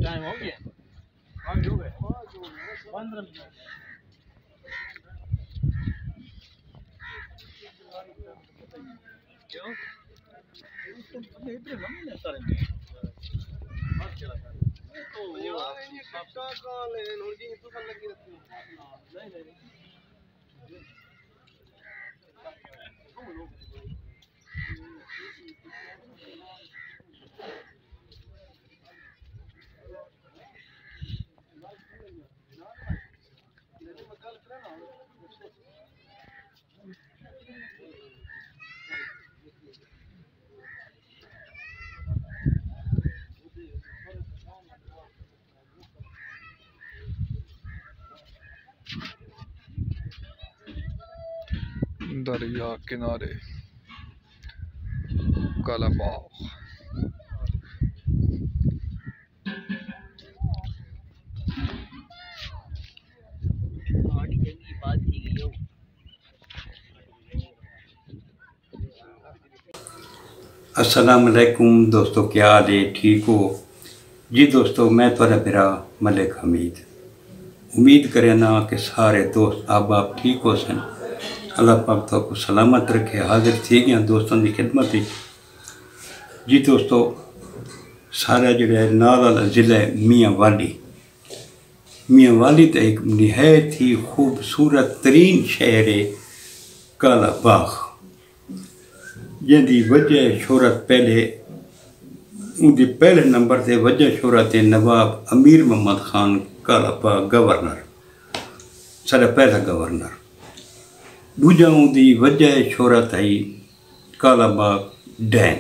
Time ہو گیا ہم جو گئے 15 منٹ کیوں اتنے لمبے نہیں سارے بات چلا کر تو یار یہ کتا کال ہے نور جی تو کل لگی رہتی نہیں نہیں دریا کنارے کالا باغ السلام علیکم دوستو، کیا حال ہے؟ ٹھیک ہو جی دوستو؟ میں تھوڑا میرا ملک حمید امید کرے نا کہ سارے دوست آپ ٹھیک ہو سن، اللہ پاک تو کو سلامت رکھے۔ حاضر تھی گیا دوستوں کی خدمت جی دوستو، سارا جڑا ہے نال والا ضلع ہے میاں والی تو ایک نہایت ہی خوبصورت ترین شہر ہے کالا باغ، جن کی وجہ شہرت ان کی پہلے نمبر تے وجہ شہرت ہے نواب امیر محمد خان کالا باغ گورنر، سارا پہلا گورنر۔ دوجا ان کی وجہ شہرت آئی کالا باغ ڈیم۔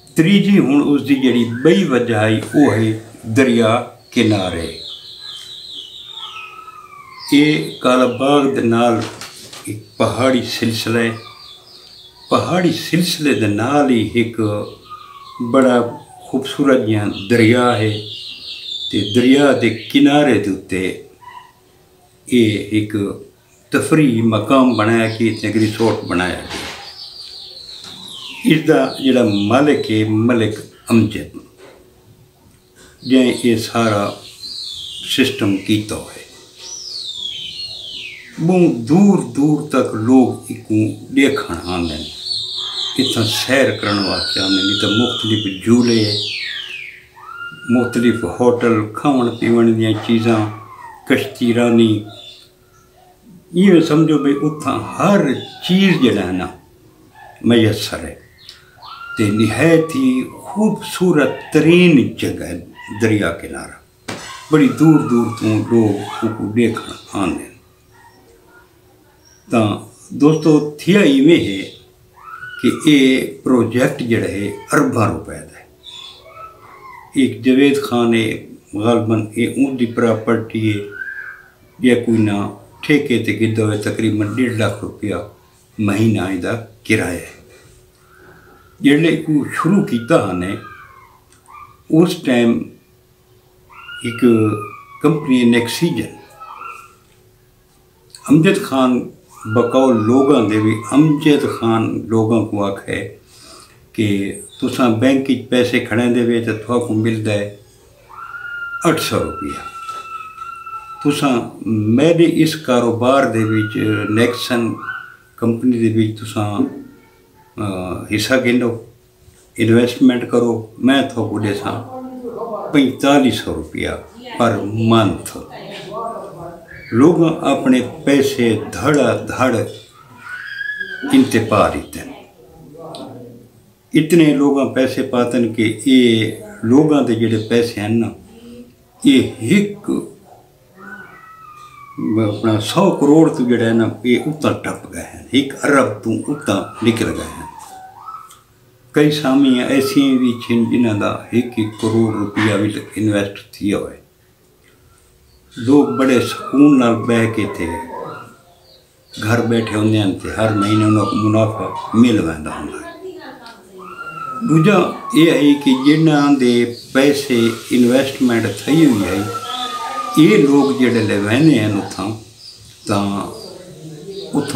تیجی ہوں اس کی جڑی بئی وجہ آئی وہ ہے دریا کنارے۔ یہ کالا باغ دے نال ایک پہاڑی سلسلہ ہے، پہاڑی سلسلے دے نال ہی ایک بڑا خوبصورت جہاں دریا ہے، تے دریا دے کنارے دے یہ ایک تفریح مقام بنایا کہ ایک ریسورٹ بنایا گیا۔ اس دا جڑا مالک ہے ملک امجد، جن یہ سارا سسٹم کیتا ہے۔ بہت دور دور تک لوگ دیکھن آتے ہیں، اتنا سیر کرنے واسطے آتے ہیں، تو مختلف جھولے، مختلف ہوٹل، کھاون پیون دیا چیزاں، کشتی رانی، یہ سمجھو بھائی اتنا ہر چیز جڑا ہے نا میسر ہے۔ تے نہایت ہی خوبصورت ترین جگہ ہے دریا کنارہ، بڑی دور دور تو لوگ دیکھن آتے ہیں۔ تو دوستو تھیا ایویں ہے کہ یہ پروجیکٹ جڑا ہے ارباں روپے دا ہے۔ ایک جاوید خان ہے غالباً، یہ ان کی پراپرٹی ہے یا کوئی نہ ٹھیکے تے گدا ہوئے، تقریباً 1.5 لاکھ روپیہ مہینہ دا کرایہ ہے۔ جڑے کو شروع کیتا نے اس ٹائم ایک کمپنی نیکسیجن، امجد خان بقول لوگاں دے بھی امجد خان لوگاں کو آکھے کہ تساں بینک کی پیسے کھڑے دے وے تو تھوڑا کو ملتا ہے 800 روپیہ۔ تساں میرے اس کاروبار دے وچ نیکسن کمپنی دے وچ تساں حصہ گنو، انویسٹمنٹ کرو، میں تھوڑا کو دے ساں 4500 روپیہ پر منتھ۔ لوگ اپنے پیسے دھڑا دھڑ انتپا دیتے ہیں، اتنے لوگاں پیسے پاتن کہ یہ لوگاں دے جڑے پیسے ہیں نا یہ ایک اپنا 100 کروڑ تو جڑا ہے نا یہ اتنا ٹپ گئے ہیں، 1 ارب تو اتنا نکل گئے ہیں۔ کئی سامی ایسی بھی چھن جنہاں دا 1 کروڑ روپیہ بھی انویسٹ تھیا ہوئے۔ لوگ بڑے سکون نال بہ کے تھے گھر بیٹھے ہوندے ہیں، ہر مہینے انہوں کو منافع مل ویندا ہوندا ہے۔ دوجا یہ ہے کہ جنہاں دے پیسے انویسٹمنٹ تھی ہوئی ہے، یہ لوگ جڑے لے وینے ہیں اتھاں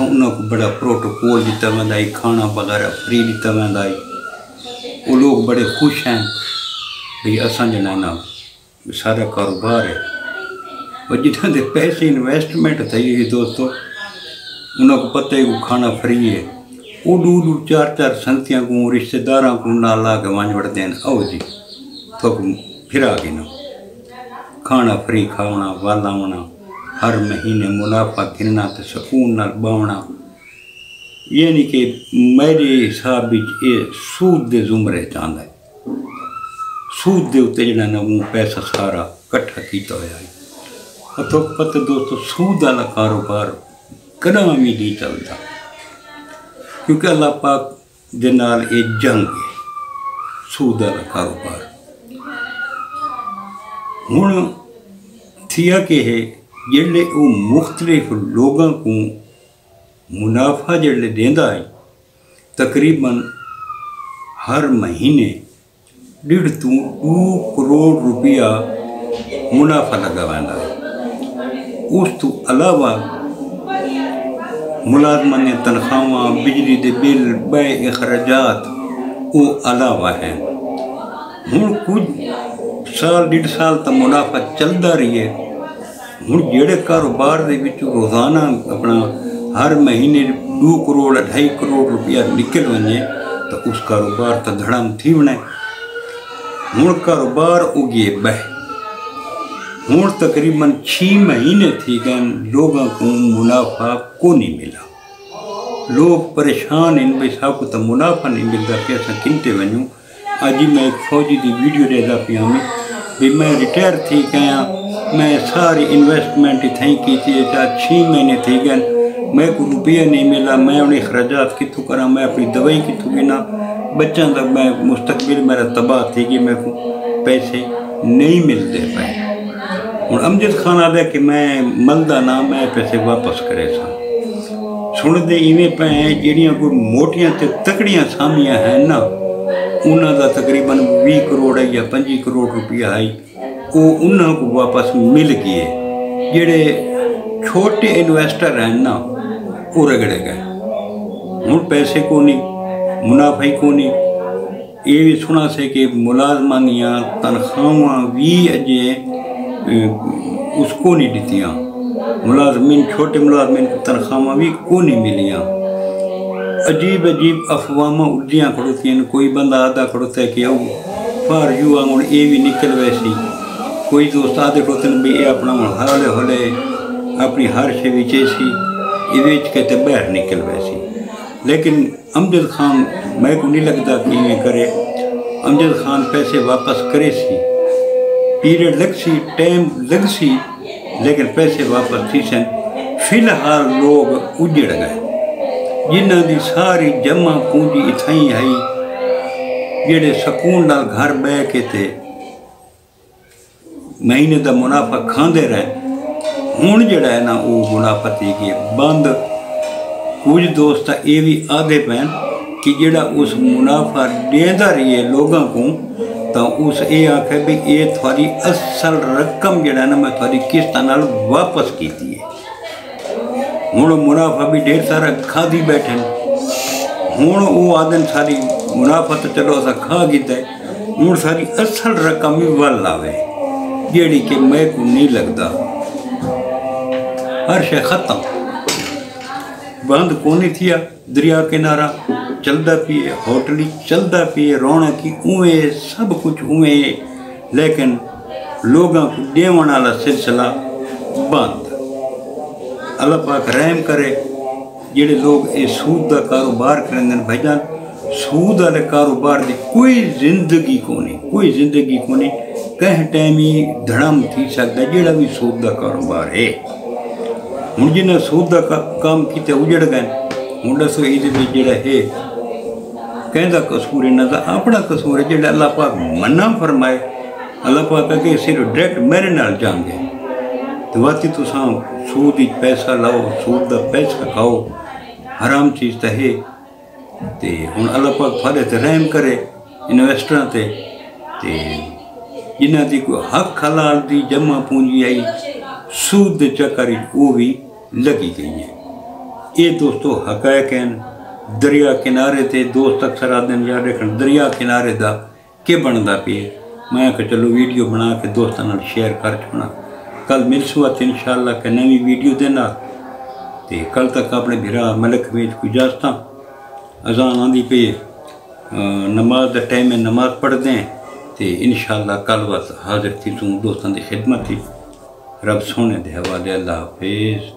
انہوں کو بڑا پروٹوکول دیتا ویندا ہے، کھانا وغیرہ فری دیتا ویندا ہے۔ وہ لوگ بڑے خوش ہیں، بھی اساں جنا نا سارا کاروبار ہے اور جنہاں دے پیسے انویسٹمنٹ تھی ہے دوستو انہوں کو پتہ ہے کہ کھانا فری ہے وہ دو 4 سنتیاں کو رشتہ داراں کو نہ لا کے وانج وڑ دین او جی تو پھرا گنا کھانا فری کھاونا والاونا ہر مہینے منافع گننا تو سکون نال باونا یعنی کہ میرے حساب یہ سود دے زمرے چاہتا ہے سود دے اتنے جڑا نا وہ پیسہ سارا کٹھا کیتا ہوا ہے اور تو پتہ دوستو سود والا کاروبار کداں بھی نہیں چلتا کیونکہ اللہ پاک دے نال یہ جنگ ہے سود والا کاروبار ہوں تھیا کہ ہے جڑے وہ مختلف لوگوں کو منافع جڑے دیندا ہے تقریباً ہر مہینے 1.5 تو 2 کروڑ روپیہ منافع لگا ویندا ہے اس تو علاوہ ملازمہ نے تنخواہاں بجلی دے بل بے اخراجات وہ علاوہ ہیں ہوں کچھ سال 1.5 سال تک منافع چلتا رہی ہے ہوں جڑے کاروبار دے وچ روزانہ اپنا ہر مہینے 2 کروڑ 2.5 کروڑ روپیہ نکل ونجے تو اس کاروبار تا دھڑام تھی ونے ہوں کاروبار اگے بہ ہوں تقریباً 6 مہینے تھی گئے لوگوں کو منافع کو نہیں ملا لوگ پریشان ان بھائی صاحب کو تو منافع نہیں ملتا کہ اصل کنتے ونوں اج میں ایک فوجی دی ویڈیو دے دا پیا میں بھی میں ریٹائر تھی گیا میں ساری انویسٹمنٹ تھیں کی تھی 6 مہینے تھی گئے میں کو روپیہ نہیں ملا میں انہیں اخراجات کتوں کرا میں اپنی دوائی کتوں گنا بچوں تک میں مستقبل میرا تباہ تھی کہ میں کو پیسے نہیں ملتے پے ہوں امجد خان آدھا کہ میں ملدا نہ میں پیسے واپس کرے سا سن دے ایویں پہ ہیں جڑیاں کوئی موٹیاں تے تکڑیاں سامیاں ہیں نا انہاں دا تقریباً 20 کروڑ یا 25 کروڑ روپیہ آئی وہ انہاں کو واپس مل گئے جڑے چھوٹے انویسٹر ہیں نا وہ رگڑے گئے ہوں پیسے کو نہیں منافع کو نہیں یہ بھی سنا سے کہ ملازمانیاں تنخواہاں بھی اجے اس کو نہیں دیتیاں ملازمین چھوٹے ملازمین کو تنخواہاں بھی کو نہیں ملیاں عجیب افواہاں اڑدیاں کھڑوتی ہیں کوئی بندہ آدھا کھڑوتا ہے کہ او فار یو آنگوڑ یہ بھی نکل ویسی کوئی دوست آدھے کھڑوتے ہیں بھی یہ اپنا ہولے ہولے اپنی ہر شے وچے سی یہ ویچ کے تے باہر نکل ویسی لیکن امجد خان میں کو نہیں لگتا کہ یہ کرے امجد خان پیسے واپس کرے سی پیریڈ لگ سی ٹائم لگ سی لیکن پیسے واپس تھی سن فی الحال لوگ اجڑ گئے جنہاں دی ساری جمع پونجی اتھائیں آئی جڑے سکون نال گھر بہ کے تے مہینے دا منافع کھاندے رہے ہوں جڑا ہے نا وہ منافع تھی کہ بند کچھ دوست یہ بھی آدھے پہن کہ جڑا اس منافع دیندا رہی ہے لوگوں کو تو اس یہ آکھے بھی یہ تھوڑی اصل رقم جڑا ہے نا میں تھوڑی قسط نال واپس کیتی ہے ہوں منافع بھی ڈھیر سارا کھا دی بیٹھے ہوں وہ آدھن ساری منافع تو چلو ایسا کھا گیتا ہے ہوں ساری اصل رقم بھی ول آوے جیڑی کہ میں کو نہیں لگتا ہر شے ختم بند کونی تھیا دریا کنارہ چلدا پیے ہوٹلی چلدا پیے رونقی اویں سب کچھ اویں لیکن لوگاں کو دیون والا سلسلہ بند اللہ پاک رحم کرے جڑے لوگ یہ سود دا کاروبار کریں بھجان سود والے کاروبار دی کوئی زندگی کو نہیں کہیں ٹائم ہی دھڑم تھی سکتا جڑا بھی سود دا کاروبار ہے ہوں جنہیں سود کا کام کیتے اجڑ گئے ہوں دسو یہ جڑا ہے کہندا قصور انہاں دا اپنا قصور ہے جڑا اللہ پاک منع فرمائے اللہ پاک کہ صرف ڈائریکٹ میرے نال جان گے تو واقعی تساں سود ہی پیسہ لاؤ سود دا پیسہ کھاؤ حرام چیز تو ہے تے ہوں اللہ پاک تھوڑے تے رحم کرے انویسٹراں تے جنہاں دی کوئی حق حلال دی جمع پونجی آئی سود دے چکر وہ بھی لگی گئی ہے یہ دوستو حقائق ہیں دریا کنارے تے دوست اکثر آدھے یاد رکھن دریا کنارے دا کہ بندا پے میں کہ چلو ویڈیو بنا کے دوستوں نال شیئر کر چھوڑا کل مل سوات انشاءاللہ کہ نوی ویڈیو دینا تے کل تک اپنے بھرا ملک ویج کو اجازت اذان آندی پہ نماز دا ٹائم میں نماز پڑھ دیں تے انشاءاللہ کل وقت حاضر تھی دوستان دی خدمت تھی رب سونے دے حوالے اللہ حافظ.